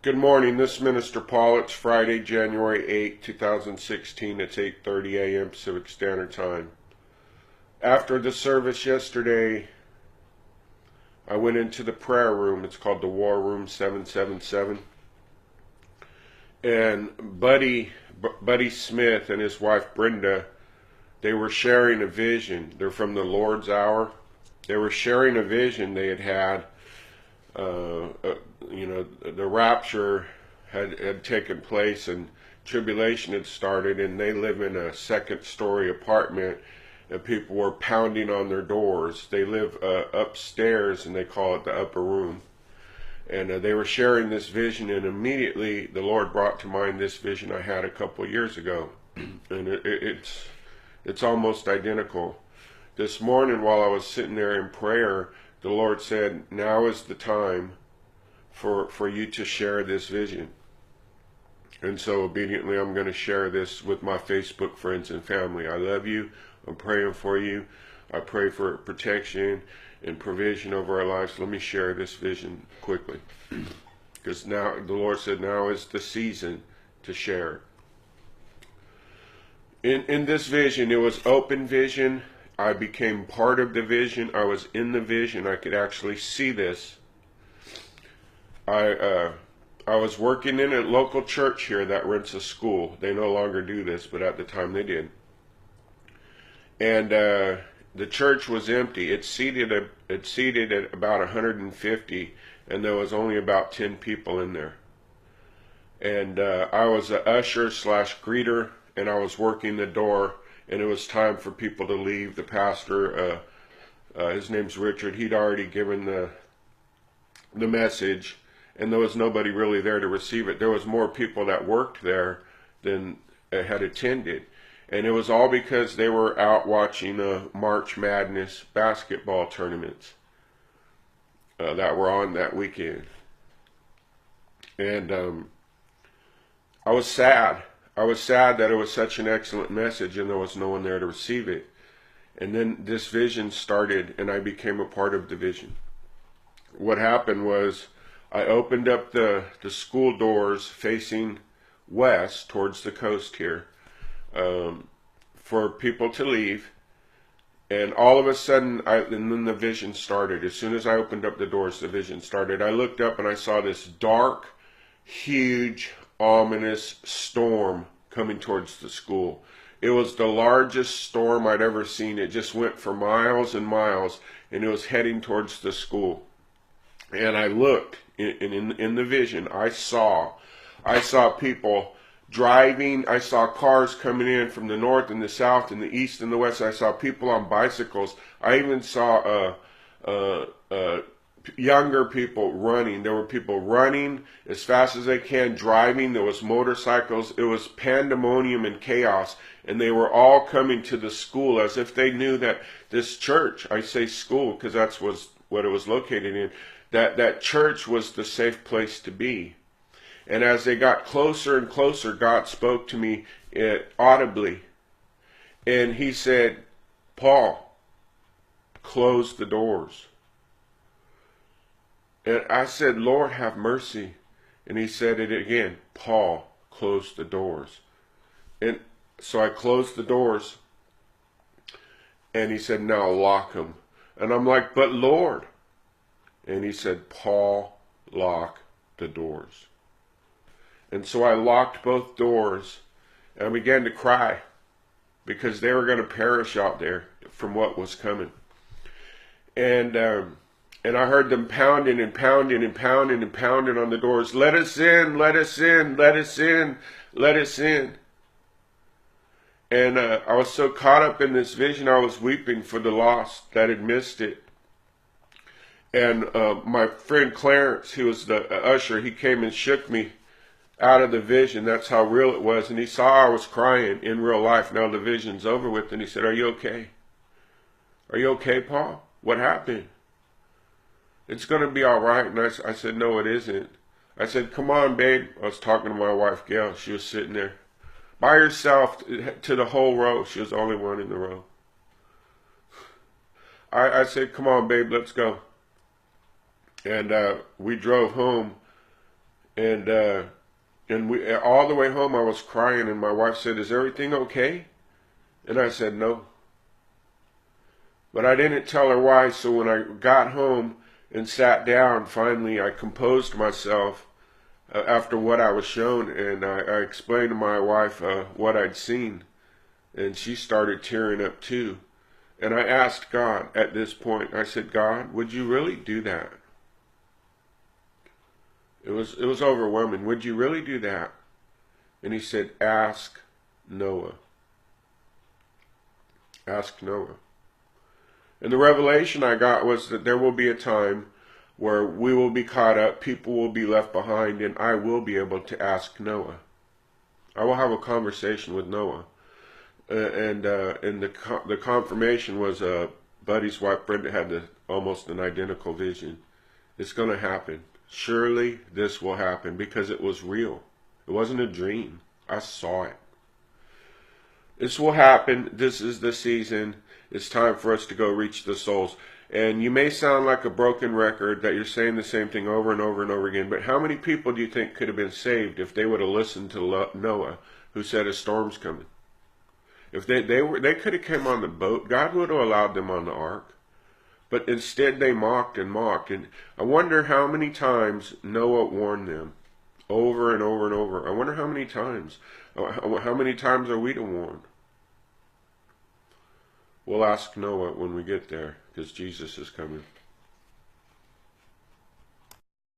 Good morning, this is Minister Paul. It's Friday, January 8, 2016. It's 8:30 a.m. Pacific Standard Time. After the service yesterday, I went into the prayer room. It's called the War Room 777. And Buddy Smith and his wife Brenda, they were sharing a vision. They're from the Lord's Hour. They were sharing a vision they had had. The rapture had taken place and tribulation had started, and they live in a second-story apartment, and people were pounding on their doors. They live upstairs, and they call it the upper room. And they were sharing this vision, and immediately the Lord brought to mind this vision I had a couple years ago, and it's almost identical. This morning, while I was sitting there in prayer, the Lord said, now is the time for you to share this vision. And so obediently, I'm going to share this with my Facebook friends and family. I love you. I'm praying for you. I pray for protection and provision over our lives. Let me share this vision quickly. Because now, the Lord said, now is the season to share. In this vision, it was open vision. I became part of the vision. I was in the vision. I could actually see this. I was working in a local church here that rents a school. They no longer do this, but at the time they did. And the church was empty. It seated at about 150, and there was only about 10 people in there. And I was an usher / greeter, and I was working the door. And it was time for people to leave. The pastor, his name's Richard, he'd already given the message, and there was nobody really there to receive it. There was more people that worked there than had attended. And it was all because they were out watching March Madness basketball tournaments that were on that weekend. And I was sad. I was sad that it was such an excellent message and there was no one there to receive it. And then this vision started, and I became a part of the vision. What happened was I opened up the school doors facing west towards the coast here for people to leave. And all of a sudden, and then the vision started. As soon as I opened up the doors, the vision started. I looked up and I saw this dark, huge, ominous storm coming towards the school. It was the largest storm I'd ever seen. It just went for miles and miles, and it was heading towards the school. And I looked in the vision. I saw people driving. I saw cars coming in from the north and the south and the east and the west. I saw people on bicycles. I even saw younger people running. There were people running as fast as they can, driving. There was motorcycles. It was pandemonium and chaos, and they were all coming to the school as if they knew that this church, I say school because that's what it was located in, that church was the safe place to be. And as they got closer and closer, God spoke to me audibly, and he said, Paul, close the doors. And I said, Lord, have mercy. And he said it again, Paul, close the doors. And so I closed the doors. And he said, now lock them. And I'm like, but Lord. And he said, Paul, lock the doors. And so I locked both doors. And I began to cry because they were going to perish out there from what was coming. And I heard them pounding and pounding and pounding and pounding on the doors. Let us in, let us in, let us in, let us in. And I was so caught up in this vision, I was weeping for the lost that had missed it. And my friend Clarence, who was the usher, he came and shook me out of the vision. That's how real it was. And he saw I was crying in real life. Now the vision's over with. And he said, are you okay? Are you okay, Paul? What happened? It's going to be all right. And I said, no, it isn't. I said, come on, babe. I was talking to my wife, Gail. She was sitting there by herself to the whole row. She was the only one in the row. I said, come on, babe, let's go. And we drove home. And we all the way home I was crying, and my wife said, "Is everything okay?" And I said, "No." But I didn't tell her why, so when I got home and sat down, finally I composed myself after what I was shown, and I explained to my wife what I'd seen, and she started tearing up too. And I asked God at this point, I said, "God, would you really do that?" It was overwhelming. "Would you really do that?" And he said, "Ask Noah. Ask Noah." And the revelation I got was that there will be a time where we will be caught up, people will be left behind, and I will be able to ask Noah. I will have a conversation with Noah. And the confirmation was Buddy's wife Brenda had almost an identical vision. It's going to happen. Surely this will happen, because it was real. It wasn't a dream. I saw it. This will happen. This is the season. It's time for us to go reach the souls. And you may sound like a broken record that you're saying the same thing over and over and over again, but how many people do you think could have been saved if they would have listened to Noah, who said a storm's coming? If they could have come on the boat, God would have allowed them on the ark. But instead they mocked and mocked. And I wonder how many times Noah warned them, over and over and over. I wonder how many times. How many times are we to warn? We'll ask Noah when we get there, because Jesus is coming.